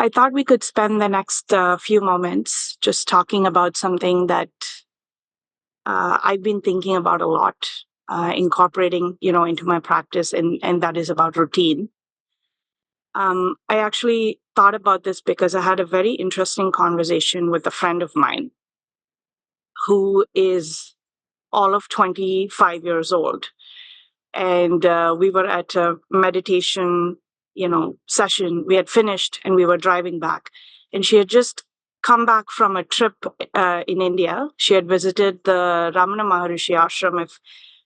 I thought we could spend the next few moments just talking about something that I've been thinking about a lot, incorporating, into my practice, and that is about routine. I actually thought about this because I had a very interesting conversation with a friend of mine who is all of 25 years old. And we were at a meditation, session. We had finished and we were driving back. And she had just come back from a trip in India. She had visited the Ramana Maharishi ashram. If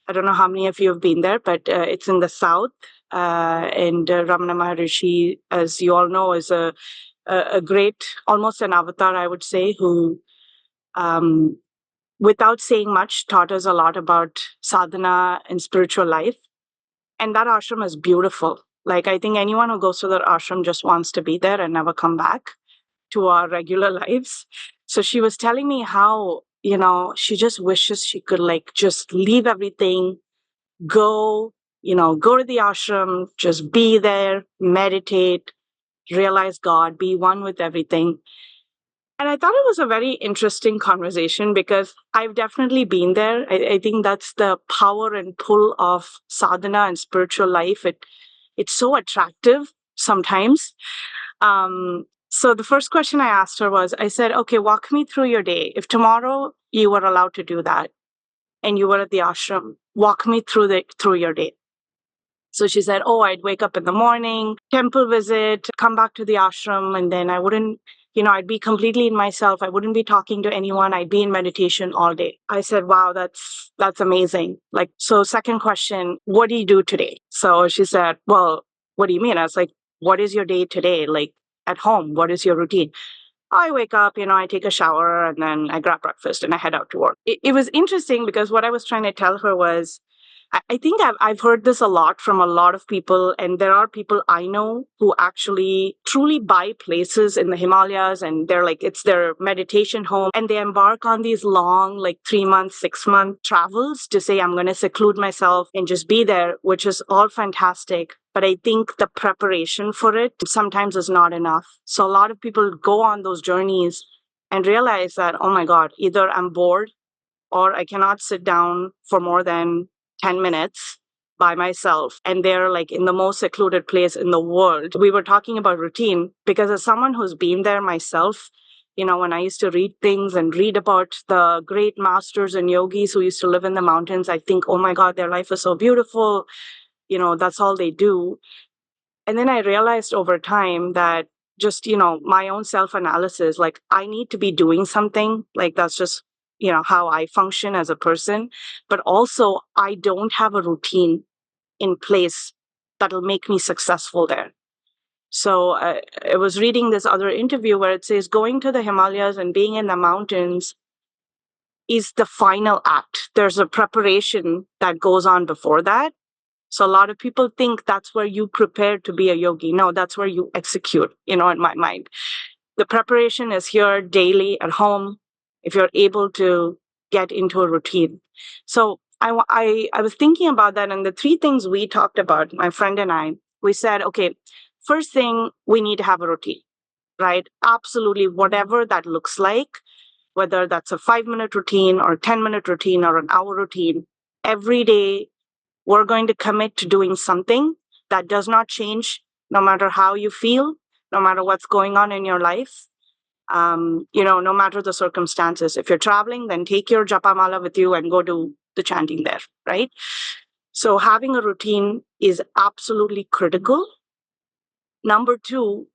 I don't know how many of you have been there, but it's in the south. And Ramana Maharishi, as you all know, is a great, almost an avatar, I would say, who um, without saying much, taught us a lot about sadhana and spiritual life. And that ashram is beautiful. Like, I think anyone who goes to that ashram just wants to be there and never come back to our regular lives. So she was telling me how, she just wishes she could just leave everything, go, go to the ashram, just be there, meditate, realize God, be one with everything. And I thought it was a very interesting conversation because I've definitely been there. I think that's the power and pull of sadhana and spiritual life. It's so attractive sometimes. So the first question I asked her was, I said, okay, walk me through your day. If tomorrow you were allowed to do that and you were at the ashram, walk me through your day. So she said, oh, I'd wake up in the morning, temple visit, come back to the ashram, and then I wouldn't, I'd be completely in myself. I wouldn't be talking to anyone. I'd be in meditation all day. I said, wow, that's amazing. So second question, what do you do today? So she said, well, what do you mean? I was like, what is your day today? Like at home, what is your routine? I wake up, I take a shower and then I grab breakfast and I head out to work. It was interesting because what I was trying to tell her was, I think I've heard this a lot from a lot of people, and there are people I know who actually truly buy places in the Himalayas, and they're like, it's their meditation home, and they embark on these long, 3-month, 6-month travels to say, I'm going to seclude myself and just be there, which is all fantastic. But I think the preparation for it sometimes is not enough. So a lot of people go on those journeys and realize that, oh my God, either I'm bored or I cannot sit down for more than 10 minutes by myself, and they're in the most secluded place in the world. We were talking about routine because as someone who's been there myself, when I used to read things and read about the great masters and yogis who used to live in the mountains, I think, oh my God, their life is so beautiful. That's all they do. And then I realized over time that just, my own self-analysis, I need to be doing something. That's just how I function as a person, but also I don't have a routine in place that'll make me successful there. So I was reading this other interview where it says going to the Himalayas and being in the mountains is the final act. There's a preparation that goes on before that. So a lot of people think that's where you prepare to be a yogi. No, that's where you execute, in my mind. The preparation is here daily at home, if you're able to get into a routine. So I was thinking about that, and the three things we talked about, my friend and I, we said, okay, first thing, we need to have a routine, right? Absolutely, whatever that looks like, whether that's a 5-minute routine or a 10-minute routine or an hour routine, every day we're going to commit to doing something that does not change no matter how you feel, no matter what's going on in your life. No matter the circumstances. If you're traveling, then take your japa mala with you and go do the chanting there, right? So having a routine is absolutely critical. Number two,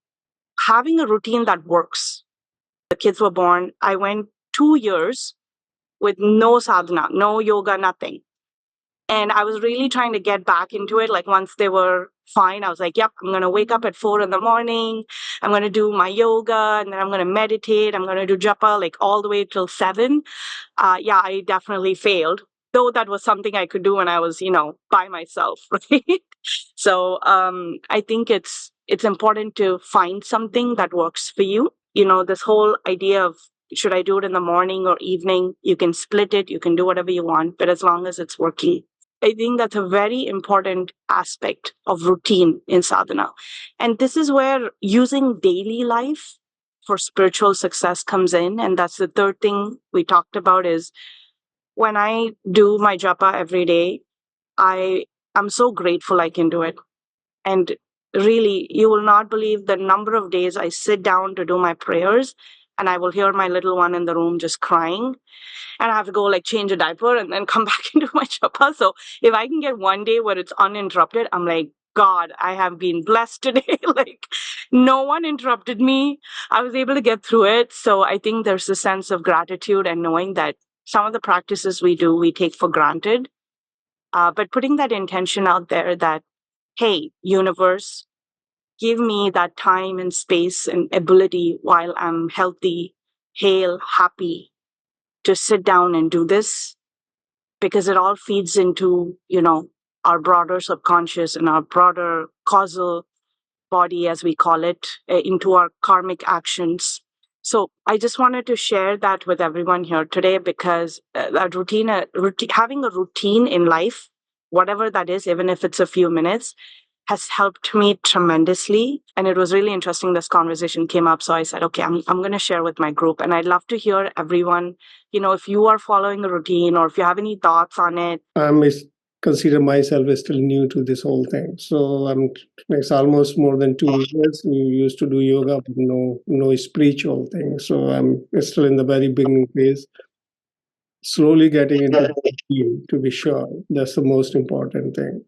having a routine that works. The kids were born. I went 2 years with no sadhana, no yoga, nothing. And I was really trying to get back into it. Once they were fine, I was like, yep, I'm going to wake up at 4 in the morning. I'm going to do my yoga, and then I'm going to meditate. I'm going to do japa all the way till 7. I definitely failed, though that was something I could do when I was, by myself, right? So I think it's important to find something that works for you. This whole idea of should I do it in the morning or evening? You can split it. You can do whatever you want, but as long as it's working I think that's a very important aspect of routine in sadhana. And this is where using daily life for spiritual success comes in. And that's the third thing we talked about is when I do my japa every day, I am so grateful I can do it. And really, you will not believe the number of days I sit down to do my prayers and I will hear my little one in the room just crying. And I have to go like change a diaper and then come back into my japa. So if I can get one day where it's uninterrupted, I'm like, God, I have been blessed today. Like, no one interrupted me. I was able to get through it. So I think there's a sense of gratitude and knowing that some of the practices we do, we take for granted. But putting that intention out there that, hey, universe, give me that time and space and ability while I'm healthy, hale, happy to sit down and do this because it all feeds into, our broader subconscious and our broader causal body, as we call it, into our karmic actions. So I just wanted to share that with everyone here today because that having a routine in life, whatever that is, even if it's a few minutes, has helped me tremendously. And it was really interesting. This conversation came up. So I said, okay, I'm going to share with my group. And I'd love to hear everyone, if you are following a routine or if you have any thoughts on it. Consider myself as still new to this whole thing. So it's almost more than 2 years. We used to do yoga, but no spiritual thing. So I'm still in the very beginning phase. Slowly getting into the routine, to be sure. That's the most important thing.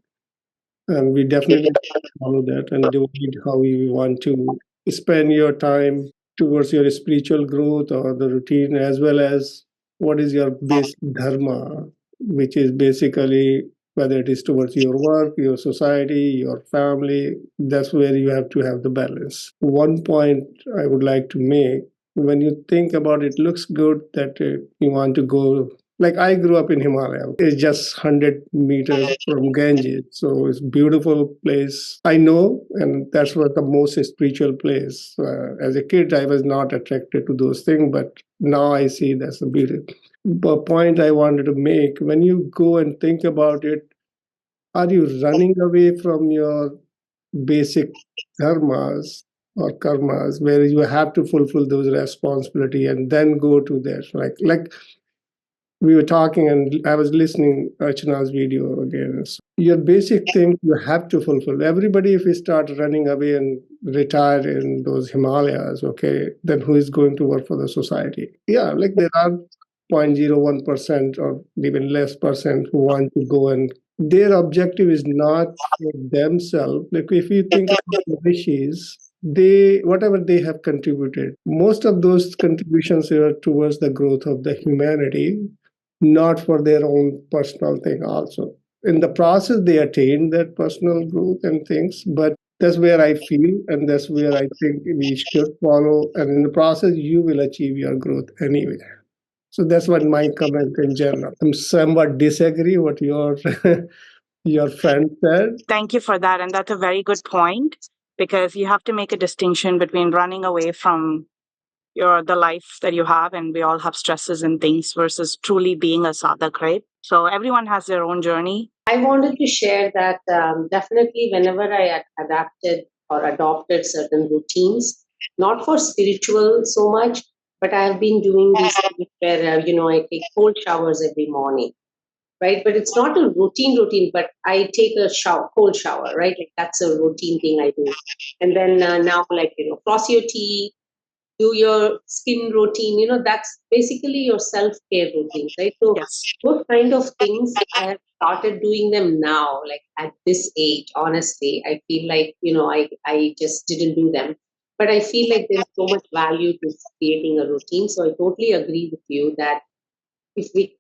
And we definitely follow that and divide how you want to spend your time towards your spiritual growth or the routine, as well as what is your basic dharma, which is basically whether it is towards your work, your society, your family. That's where you have to have the balance. One point I would like to make, when you think about it, looks good that you want to go, like I grew up in Himalaya. It's just 100 meters from Ganges. So it's beautiful place. I know, and that's what the most spiritual place. As a kid, I was not attracted to those things, but now I see that's the beauty. The point I wanted to make, when you go and think about it, are you running away from your basic dharmas or karmas where you have to fulfill those responsibility and then go to that, like we were talking and I was listening Archana's video again. So your basic thing you have to fulfill. Everybody, if we start running away and retire in those Himalayas, okay, then who is going to work for the society? Yeah, like there are 0.01% or even less percent who want to go, and their objective is not for themselves. Like if you think about the rishis, they whatever they have contributed, most of those contributions are towards the growth of the humanity, not for their own personal thing also. In the process, they attain that personal growth and things, but that's where I feel and that's where I think we should follow. And in the process, you will achieve your growth anyway. So that's what my comment in general. I'm somewhat disagree what your your friend said. Thank you for that. And that's a very good point because you have to make a distinction between running away from the life that you have, and we all have stresses and things, versus truly being a sadhak, right? So everyone has their own journey. I wanted to share that definitely whenever I adapted or adopted certain routines, not for spiritual so much, but I have been doing these things where, I take cold showers every morning, right? But it's not a routine, but I take a cold shower, right? Like that's a routine thing I do. And then now, like, floss your teeth, do your skin routine, that's basically your self-care routines, right? So Yes. those kind of things I have started doing them now, like at this age. Honestly, I feel like, I just didn't do them, but I feel like there's so much value to creating a routine. So I totally agree with you that if we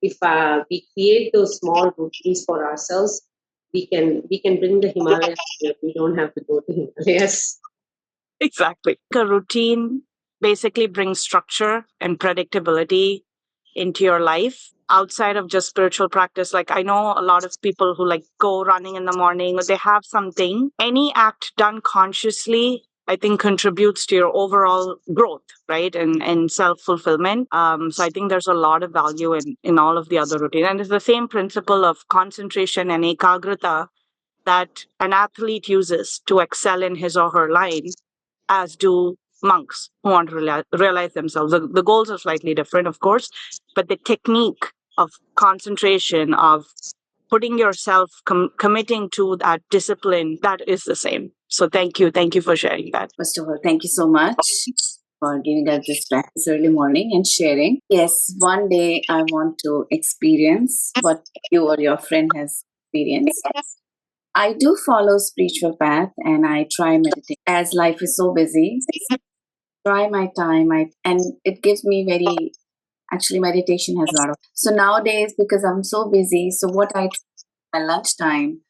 create those small routines for ourselves, we can bring the Himalayas here. We don't have to go to Himalayas. Exactly. A routine basically brings structure and predictability into your life outside of just spiritual practice. Like I know a lot of people who like go running in the morning or they have something. Any act done consciously I think contributes to your overall growth, right? And self-fulfillment. So I think there's a lot of value in all of the other routine. And it's the same principle of concentration and ekagrata that an athlete uses to excel in his or her line, as do monks who want to realize themselves. The goals are slightly different, of course, but the technique of concentration, of putting yourself, committing to that discipline, that is the same. So thank you. Thank you for sharing that. First of all, thank you so much for giving us this practice early morning and sharing. Yes, one day I want to experience what you or your friend has experienced. I do follow spiritual path and I try meditate. As life is so busy, try my time. And it gives me very, actually meditation has a lot of. So nowadays, because I'm so busy, so what I try my lunchtime,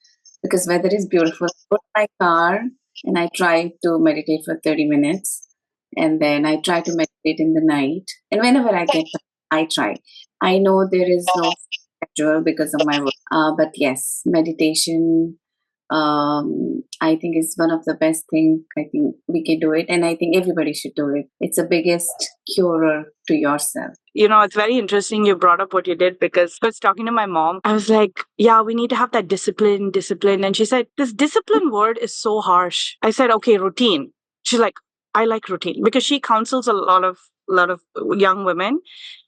because weather is beautiful, I put my car and I try to meditate for 30 minutes. And then I try to meditate in the night. And whenever I get time, I try. I know there is no schedule because of my work. But yes, meditation, I think is one of the best thing. I think we can do it, and I think everybody should do it. It's the biggest curer to yourself. You know, it's very interesting you brought up what you did, because I was talking to my mom. I was like, yeah, we need to have that discipline. And she said, this discipline word is so harsh. I said, okay, routine. She's like, I like routine, because she counsels a lot of young women.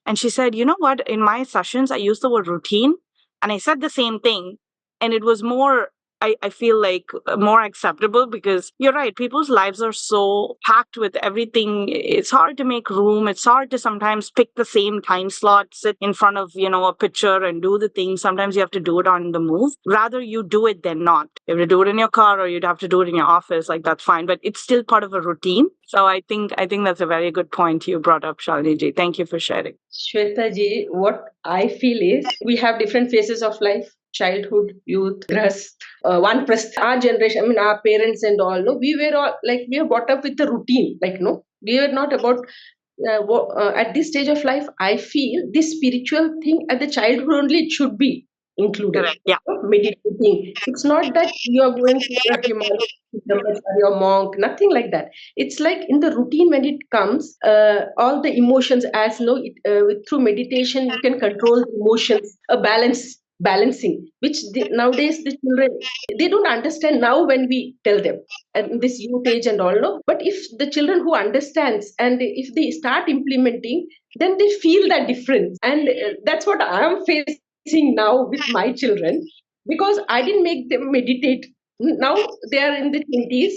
And she said, you know what? In my sessions, I use the word routine, and I said the same thing. And it was more, I feel like, more acceptable, because you're right. People's lives are so packed with everything. It's hard to make room. It's hard to sometimes pick the same time slot, sit in front of, a picture and do the thing. Sometimes you have to do it on the move. Rather you do it than not. You have to do it in your car, or you'd have to do it in your office. Like, that's fine, but it's still part of a routine. So I think that's a very good point you brought up, Shalini ji. Thank you for sharing. Shweta ji, what I feel is we have different phases of life: childhood, youth, grahast, our generation, I mean, our parents and all, no, we were all like, we were brought up with a routine, like, no, we were not about, at this stage of life, I feel this spiritual thing at the childhood only it should be included. Correct. Yeah. Meditating. It's not that you are going to a Himalaya or monk, nothing like that. It's like in the routine when it comes, all the emotions, as no, through meditation you can control the emotions, balancing, which nowadays the children, they don't understand now when we tell them at this youth age and all, no. But if the children who understands and if they start implementing, then they feel that difference, and that's what I am facing now with my children, because I didn't make them meditate. Now they are in the 20s,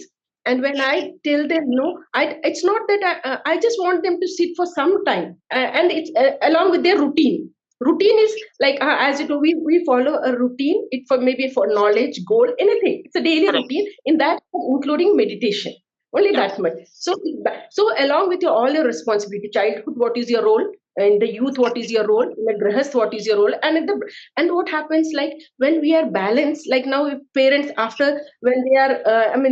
and when I tell them no, it's not that I just want them to sit for some time, and it's along with their routine. Routine is like, as you know, we follow a routine. It for maybe for knowledge, goal, anything. It's a daily routine. In that, including meditation. Only that much. So along with all your responsibility, childhood, what is your role? In the youth, what is your role? In the grahast, what is your role? And what happens, like when we are balanced, like now, if parents after when they are,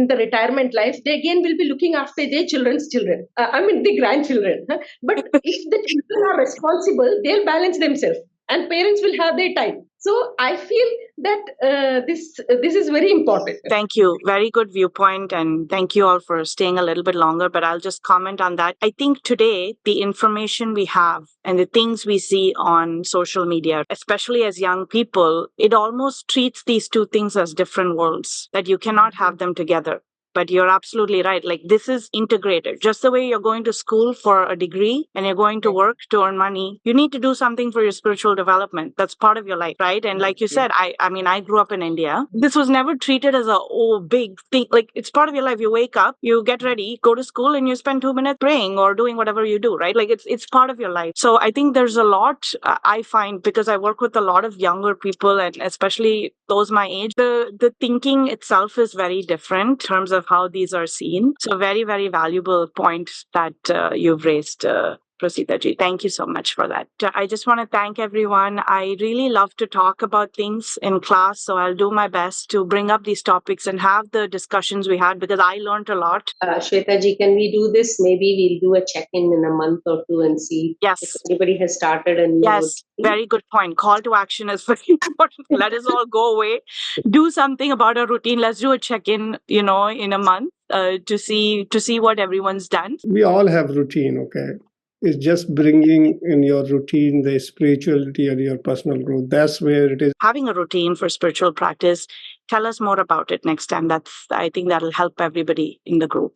the retirement life, they again will be looking after their children's children. The grandchildren. Huh? But if the children are responsible, they'll balance themselves, and parents will have their time. So I feel that this is very important. Thank you. Very good viewpoint. And thank you all for staying a little bit longer, but I'll just comment on that. I think today, the information we have and the things we see on social media, especially as young people, it almost treats these two things as different worlds, that you cannot have them together. But you're absolutely right. Like, this is integrated. Just the way you're going to school for a degree and you're going to work to earn money, you need to do something for your spiritual development. That's part of your life, right? And like you said, I grew up in India. This was never treated as a big thing. Like, it's part of your life. You wake up, you get ready, go to school, and you spend 2 minutes praying or doing whatever you do, right? Like, it's part of your life. So I think there's a lot I find, because I work with a lot of younger people, and especially those my age, the thinking itself is very different in terms of how these are seen. So very, very valuable point that you've raised, Prasita ji. Thank you so much for that. I just want to thank everyone. I really love to talk about things in class, so I'll do my best to bring up these topics and have the discussions we had, because I learned a lot. Shweta ji, can we do this? Maybe we'll do a check-in in a month or two and see if Yes. anybody has started a new Yes, routine. very good point. Call to action is very important. Let us all go away, do something about our routine. Let's do a check-in, in a month to see what everyone's done. We all have routine, okay? It's just bringing in your routine the spirituality and your personal growth. That's where it is. Having a routine for spiritual practice. Tell us more about it next time. I think that'll help everybody in the group.